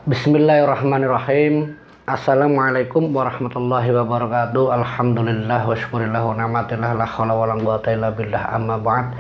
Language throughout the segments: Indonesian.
Bismillahirrahmanirrahim. Assalamualaikum warahmatullahi wabarakatuh. Alhamdulillah wa syukurillah wa ni'matillah la haula wa la quwwata illa billah, amma ba'd.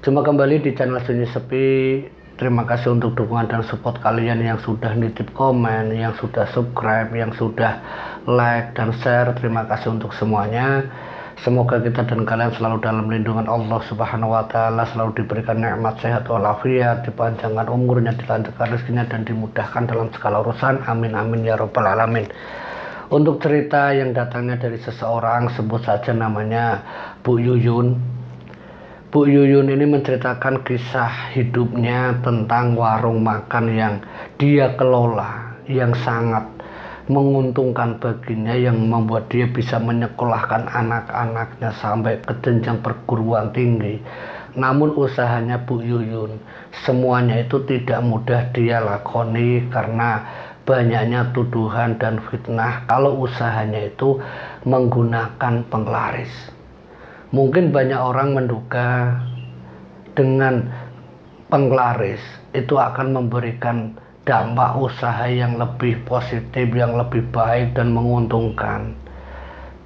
Jumpa kembali di channel Sunyi Sepi. Terima kasih untuk dukungan dan support kalian yang sudah nitip komen, yang sudah subscribe, yang sudah like dan share. Terima kasih untuk semuanya. Semoga kita dan kalian selalu dalam lindungan Allah Subhanahu wa Ta'ala, selalu diberikan nikmat sehat walafiat, dipanjangkan umurnya, dilancarkan rezekinya, dan dimudahkan dalam segala urusan. Amin amin ya rabbal alamin. Untuk cerita yang datangnya dari seseorang, sebut saja namanya Bu Yuyun. Bu Yuyun ini menceritakan kisah hidupnya tentang warung makan yang dia kelola, yang sangat menguntungkan baginya, yang membuat dia bisa menyekolahkan anak-anaknya sampai ke jenjang perguruan tinggi. Namun usahanya Bu Yuyun, semuanya itu tidak mudah dia lakoni karena banyaknya tuduhan dan fitnah kalau usahanya itu menggunakan penglaris. Mungkin banyak orang menduga dengan penglaris itu akan memberikan dampak usaha yang lebih positif, yang lebih baik dan menguntungkan.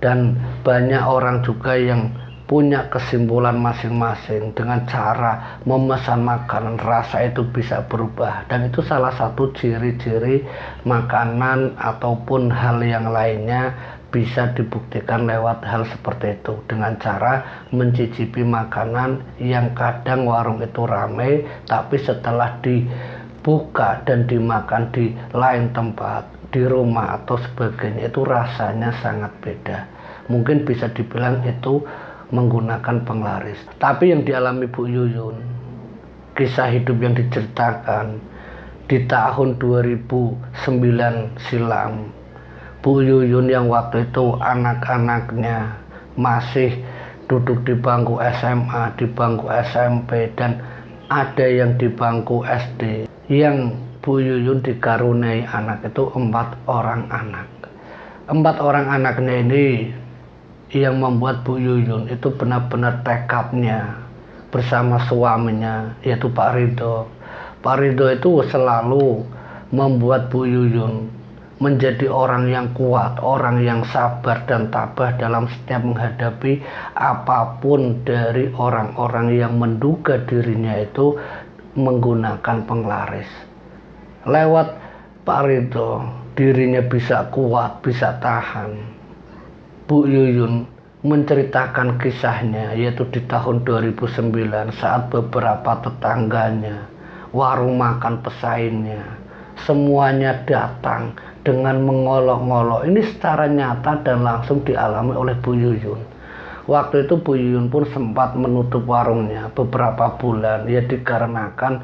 Dan banyak orang juga yang punya kesimpulan masing-masing dengan cara memesan makanan, rasa itu bisa berubah. Dan itu salah satu ciri-ciri makanan ataupun hal yang lainnya bisa dibuktikan lewat hal seperti itu, dengan cara mencicipi makanan yang kadang warung itu ramai, tapi setelah dibuka dan dimakan di lain tempat, di rumah atau sebagainya, itu rasanya sangat beda. Mungkin bisa dibilang itu menggunakan penglaris. Tapi yang dialami Bu Yuyun, kisah hidup yang diceritakan di tahun 2009 silam, Bu Yuyun yang waktu itu anak-anaknya masih duduk di bangku SMA, di bangku SMP, dan ada yang di bangku SD. Yang Bu Yuyun dikaruniai anak itu 4 orang anak. 4 orang anaknya ini yang membuat Bu Yuyun itu benar-benar tekadnya bersama suaminya, yaitu Pak Ridho. Pak Ridho itu selalu membuat Bu Yuyun menjadi orang yang kuat, orang yang sabar dan tabah dalam setiap menghadapi apapun dari orang-orang yang menduga dirinya itu menggunakan penglaris. Lewat Pak Ridho, dirinya bisa kuat, bisa tahan. Bu Yuyun menceritakan kisahnya, yaitu di tahun 2009 saat beberapa tetangganya, warung makan pesaingnya, semuanya datang dengan mengolok-ngolok. Ini secara nyata dan langsung dialami oleh Bu Yuyun. Waktu itu Bu Yuyun pun sempat menutup warungnya beberapa bulan, ya dikarenakan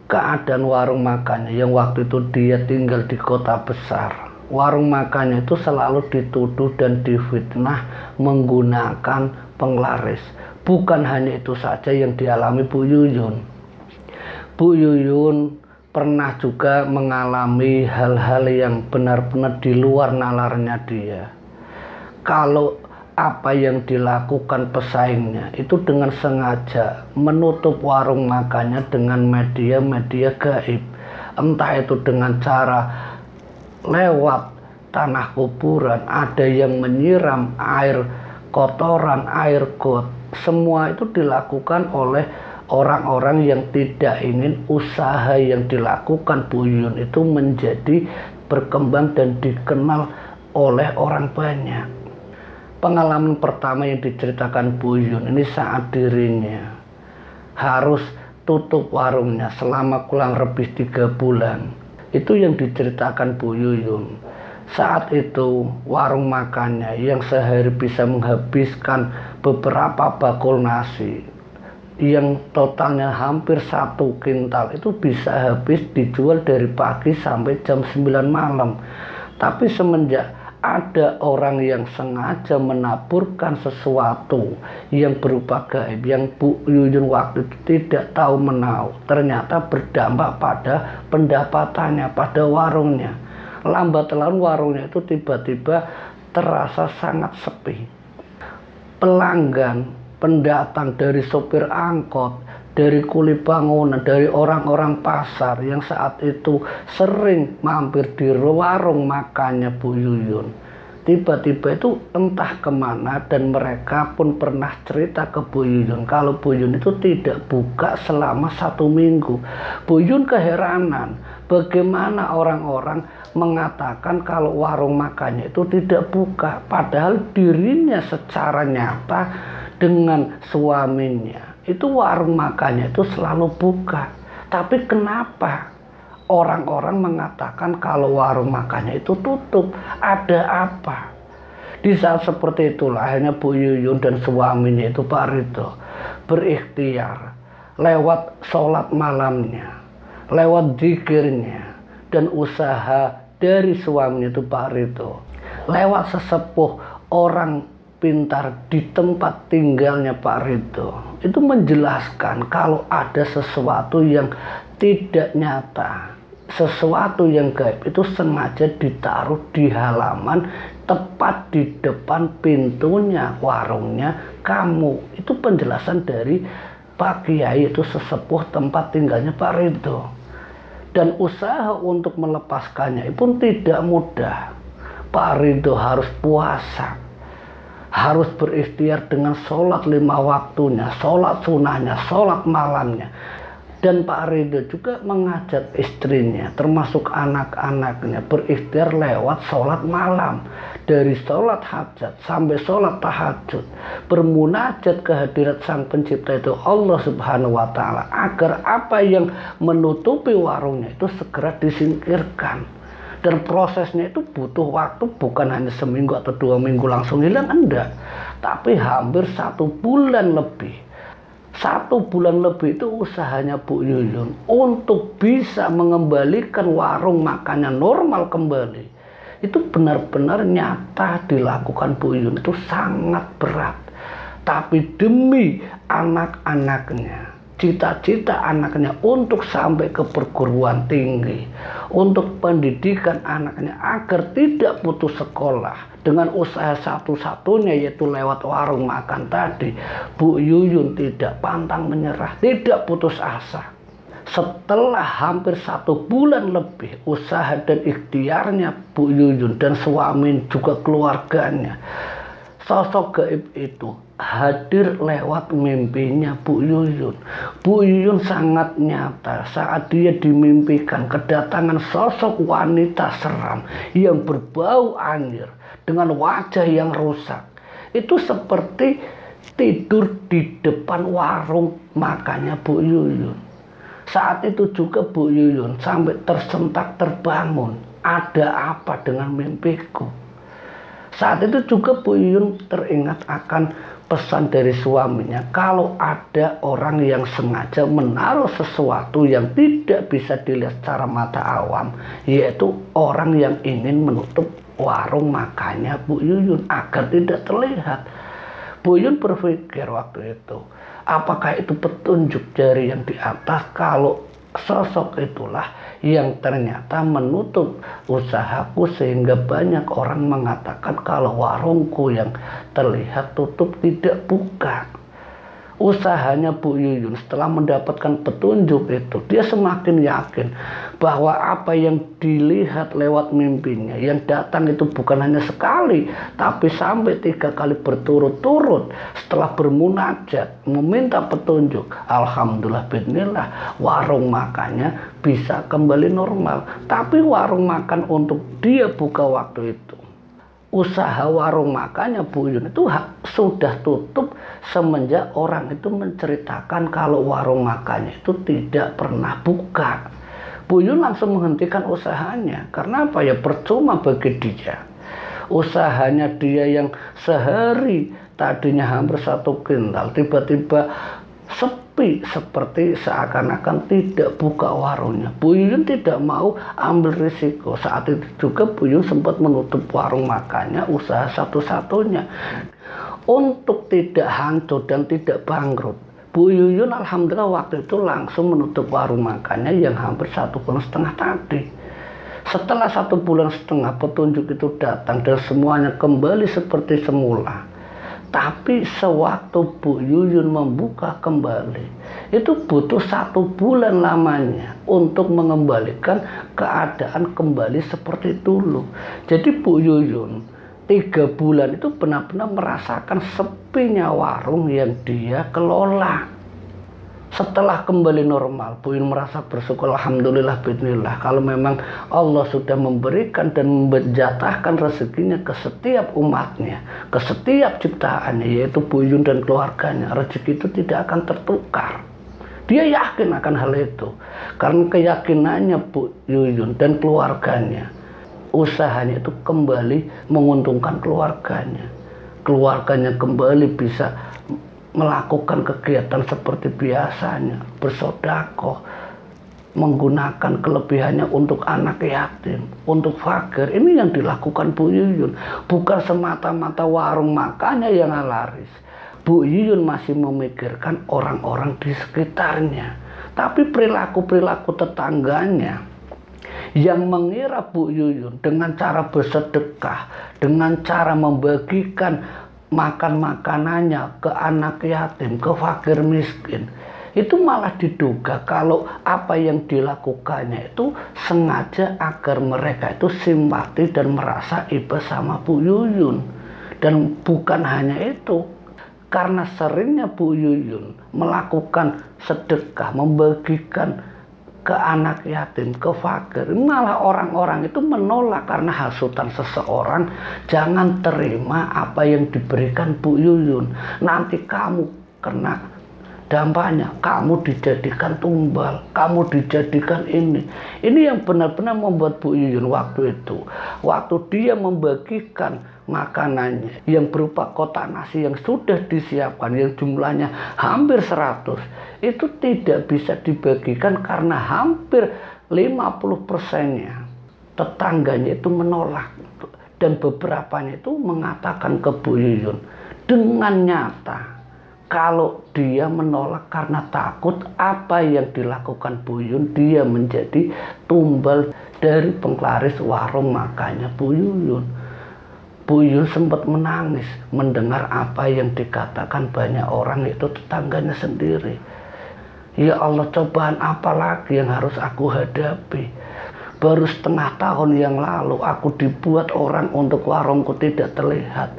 keadaan warung makannya yang waktu itu dia tinggal di kota besar. Warung makannya itu selalu dituduh dan difitnah menggunakan penglaris. Bukan hanya itu saja yang dialami Bu Yuyun. Bu Yuyun pernah juga mengalami hal-hal yang benar-benar di luar nalarnya dia. Kalau apa yang dilakukan pesaingnya itu dengan sengaja menutup warung makannya dengan media-media gaib, entah itu dengan cara lewat tanah kuburan, ada yang menyiram air kotoran, air got. Semua itu dilakukan oleh orang-orang yang tidak ingin usaha yang dilakukan Bu Yuyun itu menjadi berkembang dan dikenal oleh orang banyak. Pengalaman pertama yang diceritakan Bu Yuyun ini saat dirinya harus tutup warungnya selama kurang lebih 3 bulan. Itu yang diceritakan Bu Yuyun. Saat itu warung makannya yang sehari bisa menghabiskan beberapa bakul nasi, yang totalnya hampir 1 kintal, itu bisa habis dijual dari pagi sampai jam 9 malam. Tapi semenjak ada orang yang sengaja menaburkan sesuatu yang berupa gaib, yang Bu Yuyun waktu itu tidak tahu menahu, ternyata berdampak pada pendapatannya, pada warungnya. Lambat laun warungnya itu tiba-tiba terasa sangat sepi. Pelanggan, pendatang dari sopir angkot, dari kuli bangunan, dari orang-orang pasar yang saat itu sering mampir di warung makannya Bu Yuyun. Tiba-tiba itu entah kemana, dan mereka pun pernah cerita ke Bu Yuyun kalau Bu Yuyun itu tidak buka selama 1 minggu. Bu Yuyun keheranan bagaimana orang-orang mengatakan kalau warung makannya itu tidak buka, padahal dirinya secara nyata dengan suaminya itu warung makannya itu selalu buka. Tapi kenapa orang-orang mengatakan kalau warung makannya itu tutup? Ada apa? Di saat seperti itulah akhirnya Bu Yuyun dan suaminya itu Pak Ridho berikhtiar lewat sholat malamnya, lewat zikirnya, dan usaha dari suaminya itu Pak Ridho, lewat sesepuh orang pintar di tempat tinggalnya Pak Ridho, itu menjelaskan kalau ada sesuatu yang tidak nyata, sesuatu yang gaib itu sengaja ditaruh di halaman tepat di depan pintunya warungnya kamu. Itu penjelasan dari Pak Kiai, itu sesepuh tempat tinggalnya Pak Ridho. Dan usaha untuk melepaskannya pun tidak mudah. Pak Ridho harus puasa, harus berikhtiar dengan sholat 5 waktunya, sholat sunnahnya, sholat malamnya. Dan Pak Ridho juga mengajak istrinya termasuk anak-anaknya berikhtiar lewat sholat malam, dari sholat hajat sampai sholat tahajud, bermunajat kehadirat Sang Pencipta itu Allah Subhanahu wa Ta'ala, agar apa yang menutupi warungnya itu segera disingkirkan. Dan prosesnya itu butuh waktu, bukan hanya seminggu atau 2 minggu langsung hilang, enggak, tapi hampir 1 bulan lebih. 1 bulan lebih itu usahanya Bu Yuyun untuk bisa mengembalikan warung makannya normal kembali. Itu benar-benar nyata dilakukan Bu Yuyun, itu sangat berat. Tapi demi anak-anaknya, cita-cita anaknya untuk sampai ke perguruan tinggi, untuk pendidikan anaknya agar tidak putus sekolah, dengan usaha satu-satunya yaitu lewat warung makan tadi, Bu Yuyun tidak pantang menyerah, tidak putus asa. Setelah hampir 1 bulan lebih usaha dan ikhtiarnya Bu Yuyun dan suami juga keluarganya, sosok gaib itu hadir lewat mimpinya Bu Yuyun. Bu Yuyun sangat nyata saat dia dimimpikan kedatangan sosok wanita seram yang berbau anyir dengan wajah yang rusak. Itu seperti tidur di depan warung makannya Bu Yuyun. Saat itu juga Bu Yuyun sampai tersentak terbangun. Ada apa dengan mimpiku? Saat itu juga Bu Yuyun teringat akan pesan dari suaminya kalau ada orang yang sengaja menaruh sesuatu yang tidak bisa dilihat secara mata awam, yaitu orang yang ingin menutup warung makannya Bu Yuyun agar tidak terlihat. Bu Yuyun berpikir waktu itu, apakah itu petunjuk dari yang di atas kalau sosok itulah yang ternyata menutup usahaku sehingga banyak orang mengatakan kalau warungku yang terlihat tutup tidak buka. Usahanya Bu Yuyun setelah mendapatkan petunjuk itu, dia semakin yakin bahwa apa yang dilihat lewat mimpinya yang datang itu bukan hanya sekali, tapi sampai 3 kali berturut-turut. Setelah bermunajat meminta petunjuk, alhamdulillah bismillah, warung makannya bisa kembali normal. Tapi warung makan untuk dia buka waktu itu, usaha warung makannya Bu Yuyun itu sudah tutup semenjak orang itu menceritakan kalau warung makannya itu tidak pernah buka. Bu Yuyun langsung menghentikan usahanya. Karena apa ya? Percuma bagi dia. Usahanya dia yang sehari tadinya hampir 1 kintal tiba-tiba sepi, seperti seakan-akan tidak buka warungnya. Bu Yuyun tidak mau ambil risiko. Saat itu juga Bu Yuyun sempat menutup warung makannya, usaha satu-satunya. Untuk tidak hancur dan tidak bangkrut, Bu Yuyun alhamdulillah waktu itu langsung menutup warung makannya yang hampir 1,5 bulan tadi. Setelah 1,5 bulan petunjuk itu datang dan semuanya kembali seperti semula. Tapi sewaktu Bu Yuyun membuka kembali, itu butuh 1 bulan lamanya untuk mengembalikan keadaan kembali seperti dulu. Jadi Bu Yuyun 3 bulan itu benar-benar merasakan sepinya warung yang dia kelola. Setelah kembali normal, Bu Yuyun merasa bersyukur, alhamdulillah bismillah, kalau memang Allah sudah memberikan dan menjatahkan rezekinya ke setiap umatnya, ke setiap ciptaannya, yaitu Bu Yuyun dan keluarganya, rezeki itu tidak akan tertukar. Dia yakin akan hal itu, karena keyakinannya Bu Yuyun dan keluarganya, usahanya itu kembali menguntungkan keluarganya. Keluarganya kembali bisa melakukan kegiatan seperti biasanya, bersedekah, menggunakan kelebihannya untuk anak yatim, untuk fakir. Ini yang dilakukan Bu Yuyun, bukan semata-mata warung makannya yang laris. Bu Yuyun masih memikirkan orang-orang di sekitarnya, tapi perilaku-perilaku tetangganya yang mengira Bu Yuyun dengan cara bersedekah, dengan cara membagikan makan makanannya ke anak yatim, ke fakir miskin, itu malah diduga kalau apa yang dilakukannya itu sengaja agar mereka itu simpati dan merasa iba sama Bu Yuyun. Dan bukan hanya itu, karena seringnya Bu Yuyun melakukan sedekah, membagikan ke anak yatim, ke fakir, malah orang-orang itu menolak karena hasutan seseorang, jangan terima apa yang diberikan Bu Yuyun, nanti kamu kena dampaknya, kamu dijadikan tumbal, kamu dijadikan ini. Ini yang benar-benar membuat Bu Yuyun waktu itu, waktu dia membagikan makanannya yang berupa kotak nasi yang sudah disiapkan, yang jumlahnya hampir 100, itu tidak bisa dibagikan karena hampir 50%-nya tetangganya itu menolak. Dan beberapanya itu mengatakan ke Bu Yuyun dengan nyata kalau dia menolak karena takut apa yang dilakukan Bu Yuyun, dia menjadi tumbal dari penglaris warung makannya Bu Yuyun. Bu Yuyun sempat menangis mendengar apa yang dikatakan banyak orang, itu tetangganya sendiri. Ya Allah, cobaan apa lagi yang harus aku hadapi? Baru setengah tahun yang lalu aku dibuat orang untuk warungku tidak terlihat.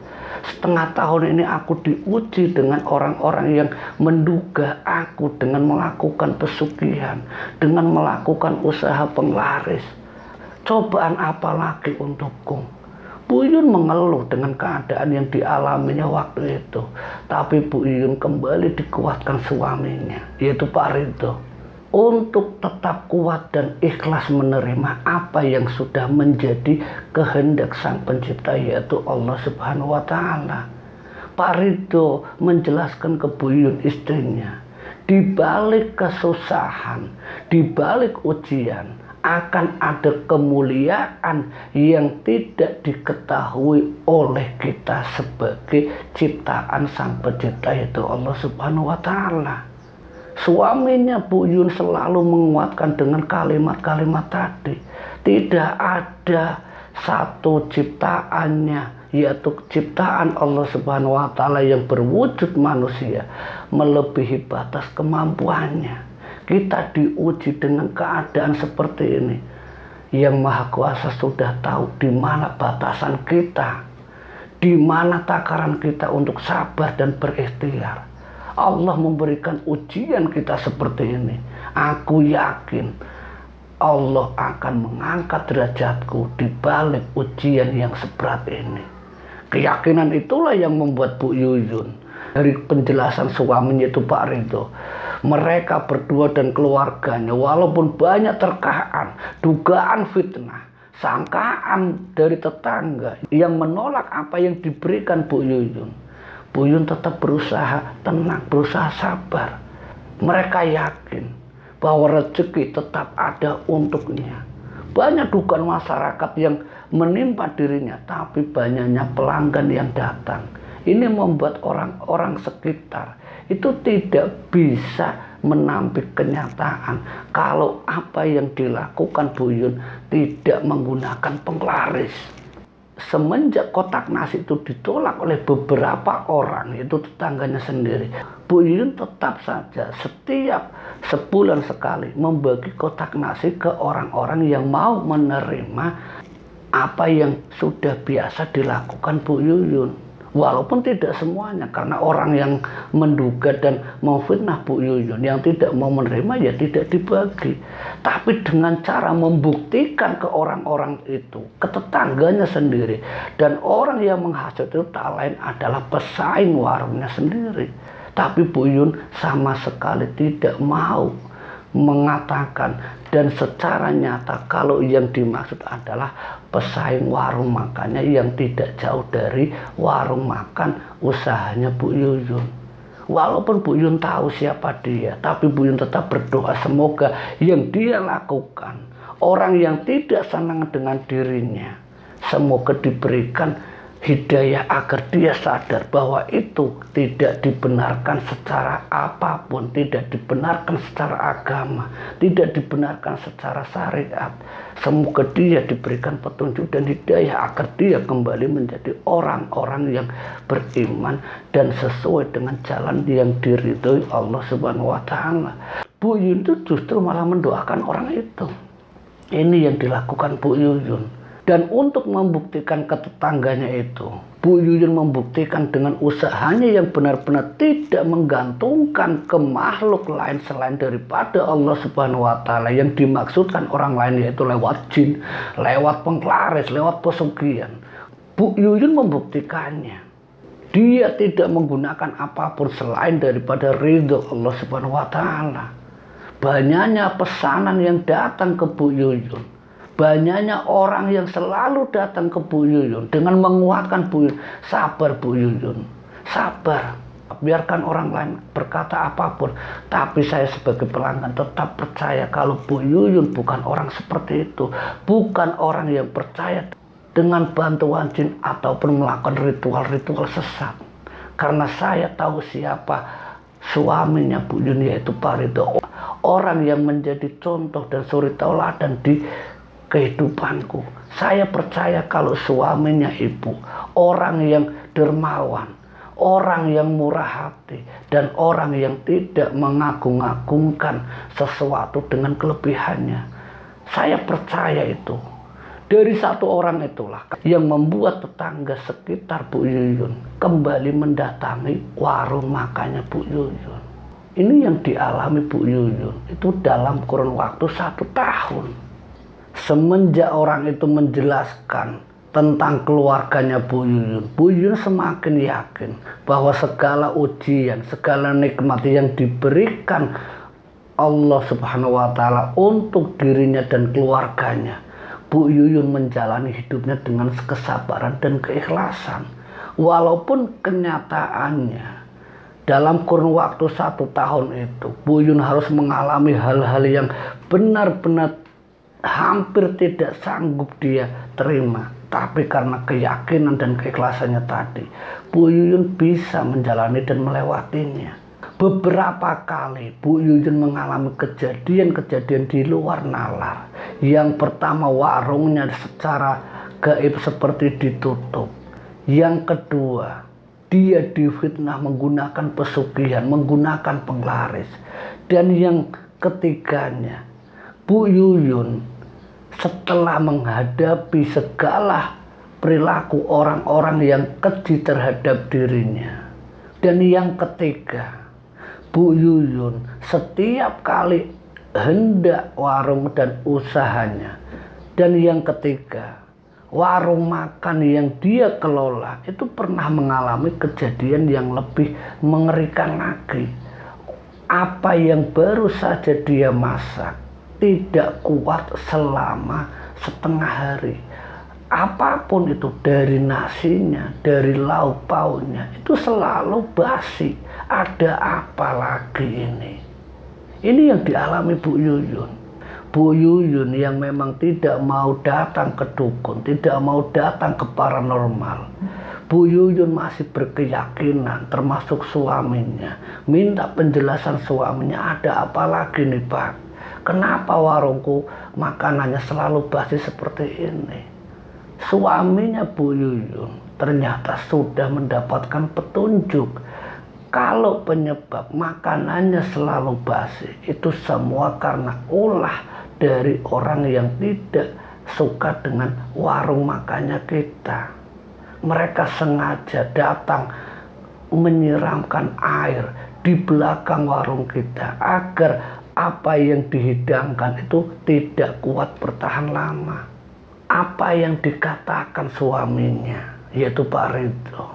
Setengah tahun ini aku diuji dengan orang-orang yang menduga aku dengan melakukan pesugihan, dengan melakukan usaha penglaris. Cobaan apa lagi untukku? Bu Yuyun mengeluh dengan keadaan yang dialaminya waktu itu. Tapi Bu Yuyun kembali dikuatkan suaminya, yaitu Pak Ridho, untuk tetap kuat dan ikhlas menerima apa yang sudah menjadi kehendak Sang Pencipta, yaitu Allah Subhanahu wa Ta'ala. Pak Ridho menjelaskan ke Bu Yuyun istrinya, di balik kesusahan, di balik ujian, akan ada kemuliaan yang tidak diketahui oleh kita sebagai ciptaan Sang Pencipta, yaitu Allah Subhanahu wa Ta'ala. Suaminya Bu Yuyun selalu menguatkan dengan kalimat-kalimat tadi. Tidak ada satu ciptaannya, yaitu ciptaan Allah Subhanahu wa Ta'ala yang berwujud manusia, melebihi batas kemampuannya. Kita diuji dengan keadaan seperti ini. Yang Maha Kuasa sudah tahu di mana batasan kita, di mana takaran kita untuk sabar dan berikhtiar. Allah memberikan ujian kita seperti ini. Aku yakin Allah akan mengangkat derajatku di balik ujian yang seberat ini. Keyakinan itulah yang membuat Bu Yuyun, dari penjelasan suaminya itu Pak Ridho, mereka berdua dan keluarganya walaupun banyak terkaan, dugaan fitnah, sangkaan dari tetangga yang menolak apa yang diberikan Bu Yuyun, Bu Yuyun tetap berusaha tenang, berusaha sabar. Mereka yakin bahwa rezeki tetap ada untuknya. Banyak dugaan masyarakat yang menimpa dirinya, tapi banyaknya pelanggan yang datang. Ini membuat orang-orang sekitar itu tidak bisa menampik kenyataan kalau apa yang dilakukan Bu Yuyun tidak menggunakan penglaris. semenjak kotak nasi itu ditolak oleh beberapa orang, yaitu tetangganya sendiri, Bu Yuyun tetap saja setiap sebulan sekali membagi kotak nasi ke orang-orang yang mau menerima apa yang sudah biasa dilakukan Bu Yuyun. Walaupun tidak semuanya, karena orang yang menduga dan memfitnah Bu Yuyun yang tidak mau menerima ya tidak dibagi. Tapi dengan cara membuktikan ke orang-orang itu, ke tetangganya sendiri, dan orang yang menghasut itu tak lain adalah pesaing warungnya sendiri. Tapi Bu Yuyun sama sekali tidak mau mengatakan dan secara nyata kalau yang dimaksud adalah pesaing warung makannya yang tidak jauh dari warung makan usahanya Bu Yuyun. Walaupun Bu Yuyun tahu siapa dia, tapi Bu Yuyun tetap berdoa semoga yang dia lakukan, orang yang tidak senang dengan dirinya, semoga diberikan hidayah agar dia sadar bahwa itu tidak dibenarkan secara apapun, tidak dibenarkan secara agama, tidak dibenarkan secara syariat. Semoga dia diberikan petunjuk dan hidayah agar dia kembali menjadi orang-orang yang beriman dan sesuai dengan jalan yang diridhoi Allah Subhanahu wa Ta'ala. Bu Yuyun itu justru malah mendoakan orang itu. Ini yang dilakukan Bu Yuyun. Dan untuk membuktikan ke tetangganya itu, Bu Yuyun membuktikan dengan usahanya yang benar-benar tidak menggantungkan ke makhluk lain selain daripada Allah Subhanahu wa Ta'ala. Yang dimaksudkan orang lain yaitu lewat jin, lewat penglaris, lewat pesugihan. Bu Yuyun membuktikannya. Dia tidak menggunakan apapun selain daripada ridho Allah Subhanahu wa Ta'ala. Banyaknya pesanan yang datang ke Bu Yuyun. Banyaknya orang yang selalu datang ke Bu Yuyun dengan menguatkan Bu Yuyun. Sabar Bu Yuyun, sabar. Biarkan orang lain berkata apapun, tapi saya sebagai pelanggan tetap percaya kalau Bu Yuyun bukan orang seperti itu. Bukan orang yang percaya dengan bantuan jin ataupun melakukan ritual-ritual sesat. Karena saya tahu siapa suaminya Bu Yuyun, yaitu Pak Ridho. Orang yang menjadi contoh dan suri tauladan di kehidupanku. Saya percaya kalau suaminya ibu, orang yang dermawan, orang yang murah hati, dan orang yang tidak mengagung-agungkan sesuatu dengan kelebihannya. Saya percaya itu. Dari satu orang itulah yang membuat tetangga sekitar Bu Yuyun kembali mendatangi warung makannya Bu Yuyun. Ini yang dialami Bu Yuyun itu dalam kurun waktu 1 tahun. Semenjak orang itu menjelaskan tentang keluarganya Bu Yuyun semakin yakin bahwa segala ujian, segala nikmat yang diberikan Allah Subhanahu wa Ta'ala untuk dirinya dan keluarganya, Bu Yuyun menjalani hidupnya dengan kesabaran dan keikhlasan. Walaupun kenyataannya dalam kurun waktu 1 tahun itu Bu Yuyun harus mengalami hal-hal yang benar-benar hampir tidak sanggup dia terima. Tapi karena keyakinan dan keikhlasannya tadi, Bu Yuyun bisa menjalani dan melewatinya. Beberapa kali Bu Yuyun mengalami kejadian-kejadian di luar nalar. Yang pertama, warungnya secara gaib seperti ditutup. Yang kedua, dia difitnah menggunakan pesugihan, menggunakan penglaris. Dan yang ketiganya, Bu Yuyun setelah menghadapi segala perilaku orang-orang yang keji terhadap dirinya. Dan yang ketiga, Bu Yuyun setiap kali hendak warung dan usahanya. Dan yang ketiga, warung makan yang dia kelola itu pernah mengalami kejadian yang lebih mengerikan lagi. Apa yang baru saja dia masak tidak kuat selama setengah hari. Apapun itu, dari nasinya, dari lauk pauknya, itu selalu basi. Ada apa lagi ini? Ini yang dialami Bu Yuyun. Bu Yuyun yang memang tidak mau datang ke dukun, tidak mau datang ke paranormal. Bu Yuyun masih berkeyakinan, termasuk suaminya. Minta penjelasan suaminya, ada apa lagi nih Pak? Kenapa warungku makanannya selalu basi seperti ini? suaminya Bu Yuyun ternyata sudah mendapatkan petunjuk kalau penyebab makanannya selalu basi itu semua karena ulah dari orang yang tidak suka dengan warung makannya kita. Mereka sengaja datang menyiramkan air di belakang warung kita agar apa yang dihidangkan itu tidak kuat bertahan lama. Apa yang dikatakan suaminya, yaitu Pak Ridho,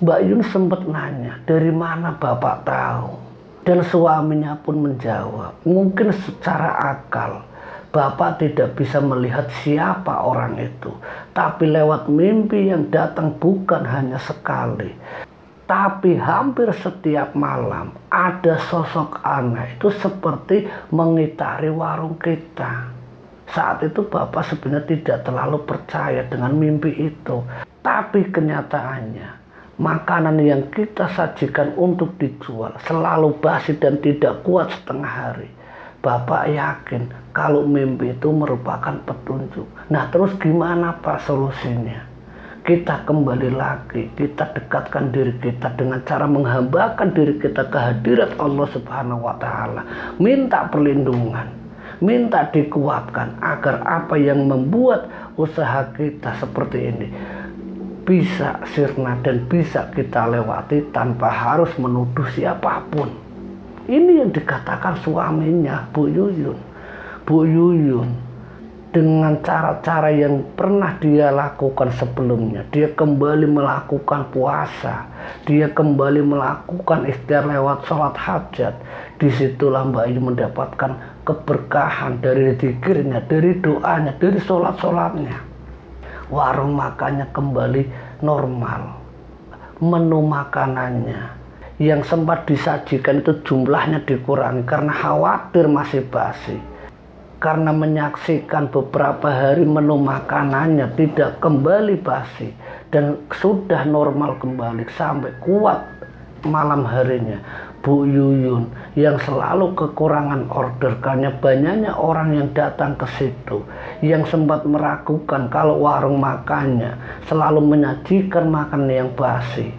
Mbak Yun sempat nanya, dari mana Bapak tahu? Dan suaminya pun menjawab, mungkin secara akal Bapak tidak bisa melihat siapa orang itu, tapi lewat mimpi yang datang bukan hanya sekali, tapi hampir setiap malam ada sosok aneh itu seperti mengitari warung kita. Saat itu Bapak sebenarnya tidak terlalu percaya dengan mimpi itu, tapi kenyataannya makanan yang kita sajikan untuk dijual selalu basi dan tidak kuat setengah hari. Bapak yakin kalau mimpi itu merupakan petunjuk. Nah terus gimana Pak solusinya? Kita kembali lagi, kita dekatkan diri kita dengan cara menghambakan diri kita ke hadirat Allah Subhanahu wa Ta'ala. Minta perlindungan, minta dikuatkan agar apa yang membuat usaha kita seperti ini bisa sirna dan bisa kita lewati tanpa harus menuduh siapapun. Ini yang dikatakan suaminya Bu Yuyun. Bu Yuyun dengan cara-cara yang pernah dia lakukan sebelumnya, dia kembali melakukan puasa, dia kembali melakukan ikhtiar lewat sholat hajat. Disitulah Mbak Yuyun mendapatkan keberkahan dari zikirnya, dari doanya, dari sholat-sholatnya. Warung makannya kembali normal, menu makanannya yang sempat disajikan itu jumlahnya dikurangi karena khawatir masih basi. Karena menyaksikan beberapa hari menu makanannya tidak kembali basi dan sudah normal kembali sampai kuat malam harinya. Bu Yuyun yang selalu kekurangan order karena banyaknya orang yang datang ke situ, yang sempat meragukan kalau warung makannya selalu menyajikan makanan yang basi,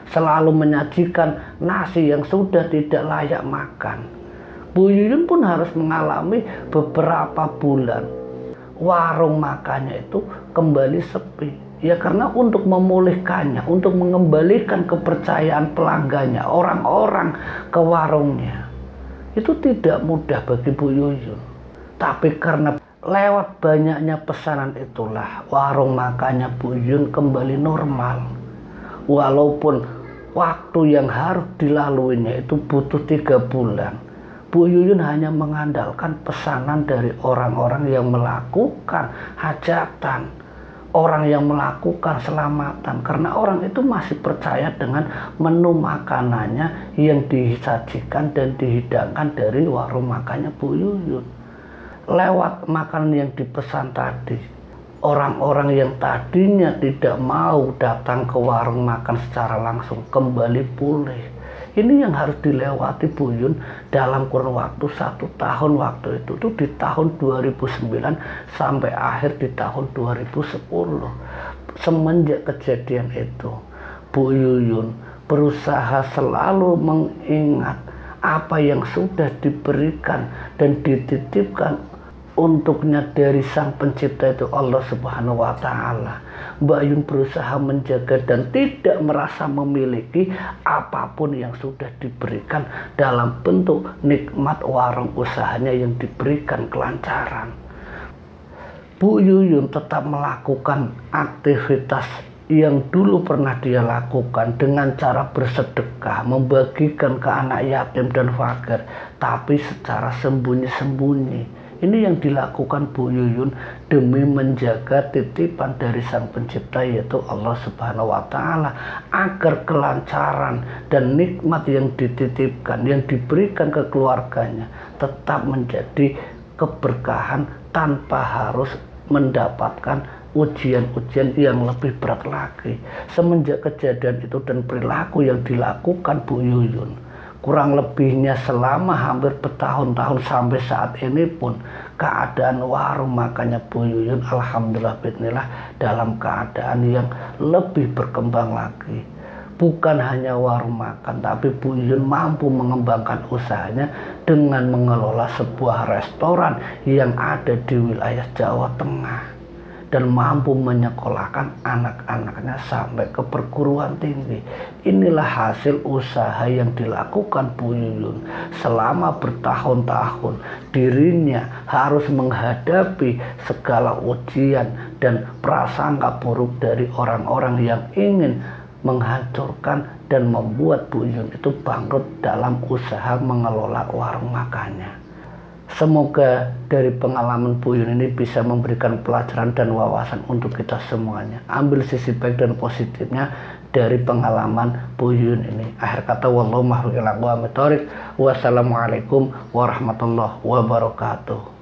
selalu menyajikan nasi yang sudah tidak layak makan. Bu Yuyun pun harus mengalami beberapa bulan warung makannya itu kembali sepi. Ya karena untuk memulihkannya, untuk mengembalikan kepercayaan pelanggannya, orang-orang ke warungnya, itu tidak mudah bagi Bu Yuyun. Tapi karena lewat banyaknya pesanan itulah warung makannya Bu Yuyun kembali normal. Walaupun waktu yang harus dilaluinya itu butuh 3 bulan. Bu Yuyun hanya mengandalkan pesanan dari orang-orang yang melakukan hajatan, orang yang melakukan selamatan, karena orang itu masih percaya dengan menu makanannya yang disajikan dan dihidangkan dari warung makannya Bu Yuyun. Lewat makanan yang dipesan tadi, orang-orang yang tadinya tidak mau datang ke warung makan secara langsung kembali pulih. Ini yang harus dilewati Bu Yuyun dalam kurun waktu 1 tahun waktu itu di tahun 2009 sampai akhir di tahun 2010. Semenjak kejadian itu, Bu Yuyun berusaha selalu mengingat apa yang sudah diberikan dan dititipkan untuknya dari Sang Pencipta itu Allah Subhanahu wa Ta'ala. Mbak Yun berusaha menjaga dan tidak merasa memiliki apapun yang sudah diberikan dalam bentuk nikmat warung usahanya yang diberikan kelancaran. Bu Yuyun tetap melakukan aktivitas yang dulu pernah dia lakukan dengan cara bersedekah, membagikan ke anak yatim dan fakir, tapi secara sembunyi-sembunyi. Ini yang dilakukan Bu Yuyun demi menjaga titipan dari Sang Pencipta yaitu Allah Subhanahu wa Ta'ala, agar kelancaran dan nikmat yang dititipkan, yang diberikan ke keluarganya tetap menjadi keberkahan tanpa harus mendapatkan ujian-ujian yang lebih berat lagi. Semenjak kejadian itu dan perilaku yang dilakukan Bu Yuyun kurang lebihnya selama hampir bertahun-tahun sampai saat ini pun, keadaan warung makannya Bu Yuyun alhamdulillah bismillah dalam keadaan yang lebih berkembang lagi. Bukan hanya warung makan, tapi Bu Yuyun mampu mengembangkan usahanya dengan mengelola sebuah restoran yang ada di wilayah Jawa Tengah dan mampu menyekolahkan anak-anaknya sampai ke perguruan tinggi. Inilah hasil usaha yang dilakukan Bu Yuyun selama bertahun-tahun. Dirinya harus menghadapi segala ujian dan prasangka buruk dari orang-orang yang ingin menghancurkan dan membuat Bu Yuyun itu bangkrut dalam usaha mengelola warung makannya. Semoga dari pengalaman Bu Yuyun ini bisa memberikan pelajaran dan wawasan untuk kita semuanya. Ambil sisi baik dan positifnya dari pengalaman Bu Yuyun ini. Akhir kata wallahu muwaffiq ila aqwamit thoriq. Wassalamualaikum warahmatullahi wabarakatuh.